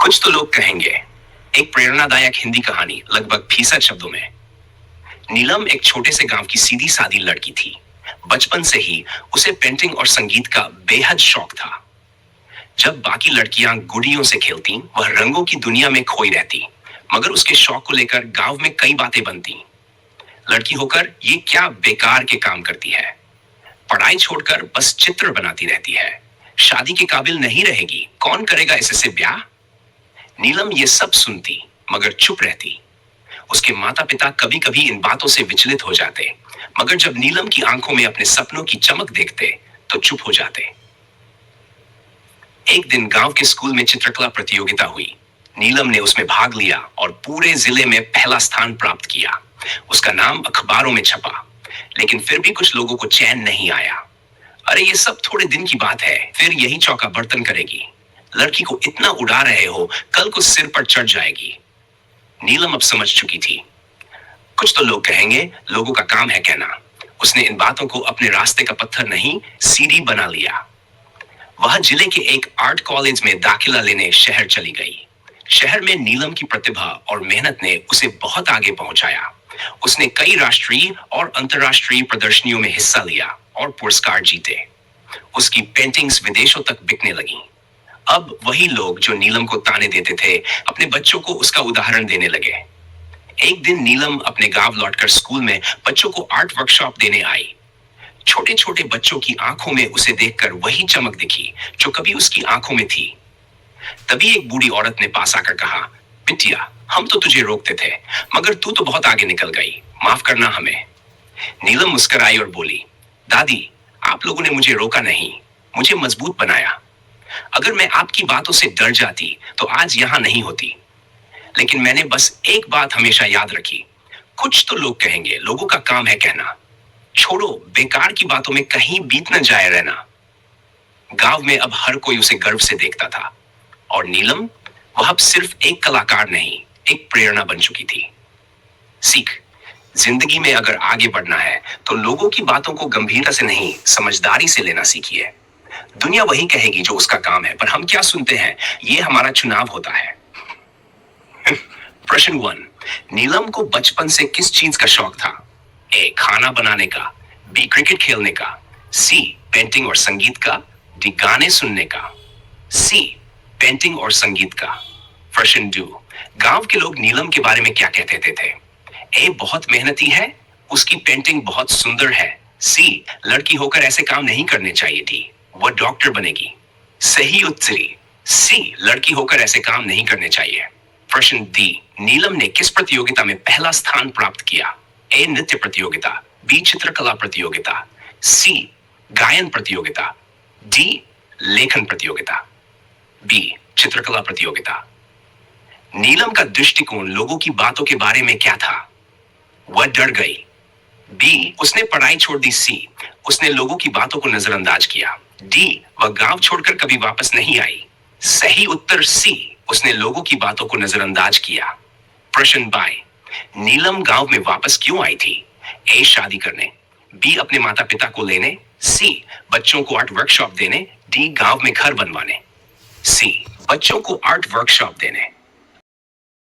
कुछ तो लोग कहेंगे। एक प्रेरणादायक हिंदी कहानी लगभग फीसद शब्दों में। नीलम एक छोटे से गांव की सीधी सादी लड़की थी। बचपन से ही उसे पेंटिंग और संगीत का बेहद शौक था। जब बाकी लड़कियां गुड़ियों से खेलती, वह रंगों की दुनिया में खोई रहती। मगर उसके शौक को लेकर गांव में कई बातें बनती। लड़की होकर ये क्या बेकार के काम करती है, पढ़ाई छोड़कर बस चित्र बनाती रहती है, शादी के काबिल नहीं रहेगी, कौन करेगा इससे ब्याह। नीलम ये सब सुनती मगर चुप रहती। उसके माता पिता कभी कभी इन बातों से विचलित हो जाते, मगर जब नीलम की आंखों में अपने सपनों की चमक देखते तो चुप हो जाते। एक दिन गांव के स्कूल में चित्रकला प्रतियोगिता हुई। नीलम ने उसमें भाग लिया और पूरे जिले में पहला स्थान प्राप्त किया। उसका नाम अखबारों में छपा, लेकिन फिर भी कुछ लोगों को चैन नहीं आया। अरे ये सब थोड़े दिन की बात है, फिर यही चौका बर्तन करेगी। लड़की को इतना उड़ा रहे हो, कल को सिर पर चढ़ जाएगी। नीलम अब समझ चुकी थी। कुछ तो लोग कहेंगे, लोगों का काम है कहना। उसने इन बातों को अपने रास्ते का पत्थर नहीं, सीढ़ी बना लिया। वह जिले के एक आर्ट कॉलेज में दाखिला लेने शहर चली गई। शहर में नीलम की प्रतिभा और मेहनत ने उसे बहुत आगे पहुंचाया। उसने कई राष्ट्रीय और अंतर्राष्ट्रीय प्रदर्शनियों में हिस्सा लिया और पुरस्कार जीते। उसकी पेंटिंग्स विदेशों तक बिकने लगी। अब वही लोग जो नीलम को ताने देते थे, अपने बच्चों को उसका उदाहरण देने लगे। एक दिन नीलम अपने गांव लौटकर स्कूल में बच्चों को आर्ट वर्कशॉप देने आई। छोटे छोटे बच्चों की आंखों में उसे देखकर वही चमक दिखी जो कभी उसकी आंखों में थी। तभी एक बूढ़ी औरत ने पास आकर कहा, बिटिया, हम तो तुझे रोकते थे, मगर तू तो बहुत आगे निकल गई, माफ करना हमें। नीलम मुस्कुराई और बोली, दादी, आप लोगों ने मुझे रोका नहीं, मुझे मजबूत बनाया। अगर मैं आपकी बातों से डर जाती तो आज यहां नहीं होती। लेकिन मैंने बस एक बात हमेशा याद रखी, कुछ तो लोग कहेंगे, लोगों का काम है कहना। छोड़ो, बेकार की बातों में कहीं बीत न जाए रहना। गांव में अब हर कोई उसे गर्व से देखता था और नीलम, वह अब सिर्फ एक कलाकार नहीं, एक प्रेरणा बन चुकी थी। सीख, जिंदगी में अगर आगे बढ़ना है तो लोगों की बातों को गंभीरता से नहीं, समझदारी से लेना सीखिए। दुनिया वही कहेगी जो उसका काम है, पर हम क्या सुनते हैं, ये हमारा चुनाव होता है। प्रश्न 1, नीलम को बचपन से किस चीज का शौक था? ए, खाना बनाने का, बी, क्रिकेट खेलने का, सी, पेंटिंग और संगीत का, डी, गाने सुनने का। सी, पेंटिंग और संगीत का। प्रश्न 2, गांव के लोग नीलम के बारे में क्या कहते थे? ए, बहुत मेहनती है, उसकी पेंटिंग बहुत सुंदर है। सी, लड़की होकर ऐसे काम नहीं करने चाहिए थी, वह डॉक्टर बनेगी। सही उत्तरी सी, लड़की होकर ऐसे काम नहीं करने चाहिए। प्रश्न डी, नीलम ने किस प्रतियोगिता में पहला स्थान प्राप्त किया? ए, नृत्य प्रतियोगिता, बी, चित्रकला प्रतियोगिता, सी, गायन प्रतियोगिता, डी, लेखन प्रतियोगिता। बी, चित्रकला प्रतियोगिता। नीलम का दृष्टिकोण लोगों की बातों के बारे में क्या था? वह डर गई। बी, उसने पढ़ाई छोड़ दी। सी, उसने लोगों की बातों को नजरअंदाज किया। डी, वह गांव छोड़कर कभी वापस नहीं आई। सही उत्तर सी, उसने लोगों की बातों को नजरअंदाज किया। प्रश्न बाय, नीलम गांव में वापस क्यों आई थी? ए, शादी करने, बी, अपने माता पिता को लेने, सी, बच्चों को आर्ट वर्कशॉप देने, डी, गांव में घर बनवाने। सी, बच्चों को आर्ट वर्कशॉप देने।